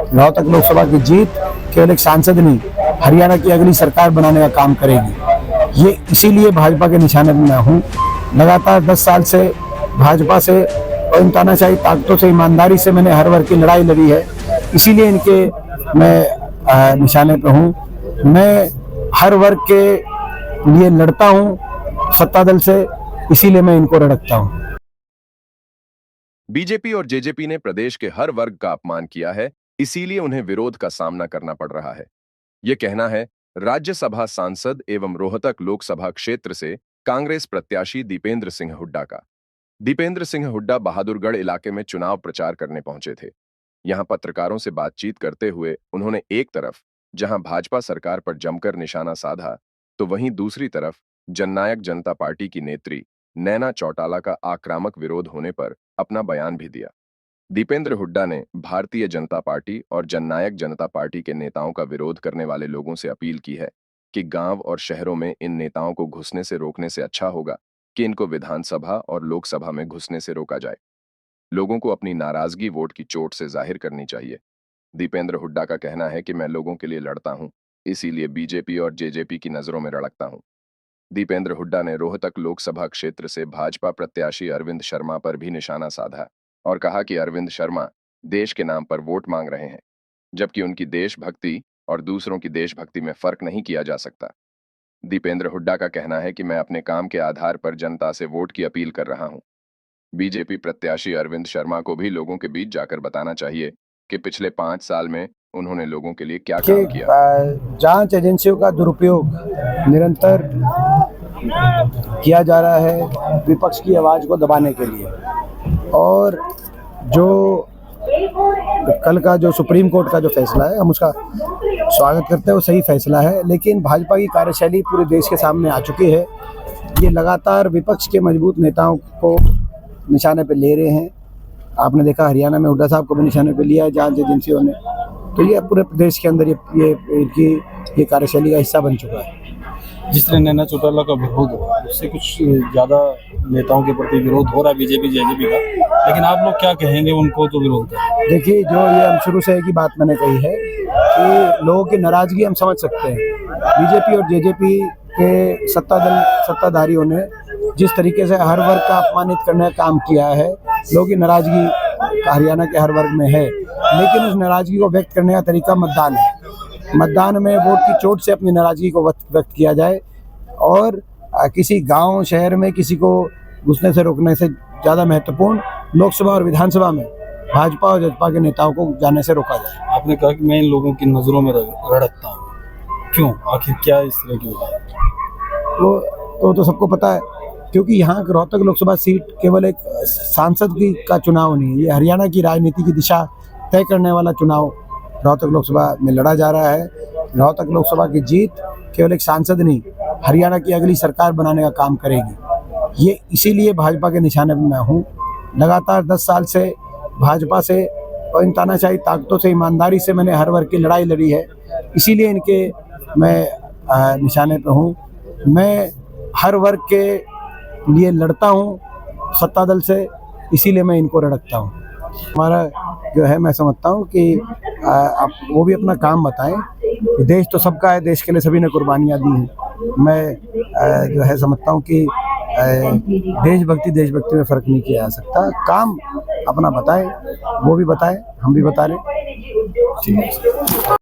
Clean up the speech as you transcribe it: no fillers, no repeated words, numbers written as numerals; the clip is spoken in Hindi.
रोहतक लोकसभा की जीत केवल एक सांसद नहीं, हरियाणा की अगली सरकार बनाने का काम करेगी। ये इसीलिए भाजपा के निशाने में मैं हूँ। लगातार 10 साल से भाजपा से और इन तानाशाही ताकतों से ईमानदारी से मैंने हर वर्ग की लड़ाई लड़ी है, इसीलिए इनके मैं निशाने पे हूँ। मैं हर वर्ग के लिए लड़ता हूँ सत्ता दल से, इसीलिए मैं इनको रड़कता हूँ। बीजेपी और जेजेपी ने प्रदेश के हर वर्ग का अपमान किया है, इसीलिए उन्हें विरोध का सामना करना पड़ रहा है। ये कहना है राज्यसभा सांसद एवं रोहतक लोकसभा क्षेत्र से कांग्रेस प्रत्याशी दीपेंद्र सिंह हुड्डा का। दीपेंद्र सिंह हुड्डा बहादुरगढ़ इलाके में चुनाव प्रचार करने पहुंचे थे। यहां पत्रकारों से बातचीत करते हुए उन्होंने एक तरफ जहां भाजपा सरकार पर जमकर निशाना साधा, तो वहीं दूसरी तरफ जननायक जनता पार्टी की नेत्री नैना चौटाला का आक्रामक विरोध होने पर अपना बयान भी दिया। दीपेंद्र हुड्डा ने भारतीय जनता पार्टी और जननायक जनता पार्टी के नेताओं का विरोध करने वाले लोगों से अपील की है कि गांव और शहरों में इन नेताओं को घुसने से रोकने से अच्छा होगा कि इनको विधानसभा और लोकसभा में घुसने से रोका जाए। लोगों को अपनी नाराजगी वोट की चोट से जाहिर करनी चाहिए। दीपेंद्र हुड्डा का कहना है कि मैं लोगों के लिए लड़ता हूं, इसीलिए बीजेपी और जेजेपी की नजरों में रड़कता हूं। दीपेंद्र हुड्डा ने रोहतक लोकसभा क्षेत्र से भाजपा प्रत्याशी अरविंद शर्मा पर भी निशाना साधा और कहा कि अरविंद शर्मा देश के नाम पर वोट मांग रहे हैं, जबकि उनकी देशभक्ति और दूसरों की देशभक्ति में फर्क नहीं किया जा सकता। दीपेंद्र हुड्डा का कहना है कि मैं अपने काम के आधार पर जनता से वोट की अपील कर रहा हूं। बीजेपी प्रत्याशी अरविंद शर्मा को भी लोगों के बीच जाकर बताना चाहिए कि पिछले 5 साल में उन्होंने लोगों के लिए क्या काम किया। जांच एजेंसियों का दुरुपयोग निरंतर किया जा रहा है विपक्ष की आवाज को दबाने के लिए, और जो कल का जो सुप्रीम कोर्ट का जो फैसला है हम उसका स्वागत करते हैं, वो सही फैसला है। लेकिन भाजपा की कार्यशैली पूरे देश के सामने आ चुकी है। ये लगातार विपक्ष के मजबूत नेताओं को निशाने पे ले रहे हैं। आपने देखा हरियाणा में हुड्डा साहब को भी निशाने पे लिया है जांच एजेंसियों ने। तो ये पूरे प्रदेश के अंदर ये कार्यशैली का हिस्सा बन चुका है। जिस तरह नैना चौटाला का विरोध हो, उससे कुछ ज़्यादा नेताओं के प्रति विरोध हो रहा है बीजेपी जेजेपी का, लेकिन आप लोग क्या कहेंगे उनको जो विरोध है? देखिए, जो ये हम शुरू से एक ही बात मैंने कही है कि लोगों की नाराजगी हम समझ सकते हैं। बीजेपी और जेजेपी के सत्ताधारियों ने जिस तरीके से हर वर्ग का अपमानित करने का काम किया है, लोगों की नाराजगी हरियाणा के हर वर्ग में है। लेकिन उस नाराजगी को व्यक्त करने का तरीका मतदान है। मतदान में वोट की चोट से अपनी नाराजगी को व्यक्त किया जाए, और किसी गांव शहर में किसी को घुसने से रोकने से ज़्यादा महत्वपूर्ण लोकसभा और विधानसभा में भाजपा और जसपा के नेताओं को जाने से रोका जाए। आपने कहा कि मैं इन लोगों की नज़रों में रड़कता हूँ, क्यों, आखिर क्या इस तरह की वजह है? तो सबको पता है, क्योंकि यहाँ रोहतक लोकसभा सीट केवल एक सांसद का चुनाव नहीं है, ये हरियाणा की राजनीति की दिशा तय करने वाला चुनाव रोहतक लोकसभा में लड़ा जा रहा है। रोहतक लोकसभा की जीत केवल एक सांसद नहीं, हरियाणा की अगली सरकार बनाने का काम करेगी। ये इसीलिए भाजपा के निशाने पर मैं हूँ। लगातार 10 साल से भाजपा से और इन तानाशाही ताकतों से ईमानदारी से मैंने हर वर्ग की लड़ाई लड़ी है, इसीलिए इनके मैं निशाने पर हूँ। मैं हर वर्ग के लिए लड़ता हूँ सत्ता दल से, इसीलिए मैं इनको रड़कता हूँ। हमारा जो है, मैं समझता हूँ कि आप वो भी अपना काम बताएं। देश तो सबका है, देश के लिए सभी ने कुर्बानियाँ दी हैं। मैं जो है समझता हूँ कि देशभक्ति में फ़र्क नहीं किया जा सकता। काम अपना बताएं, वो भी बताएं, हम भी बता रहे हैं।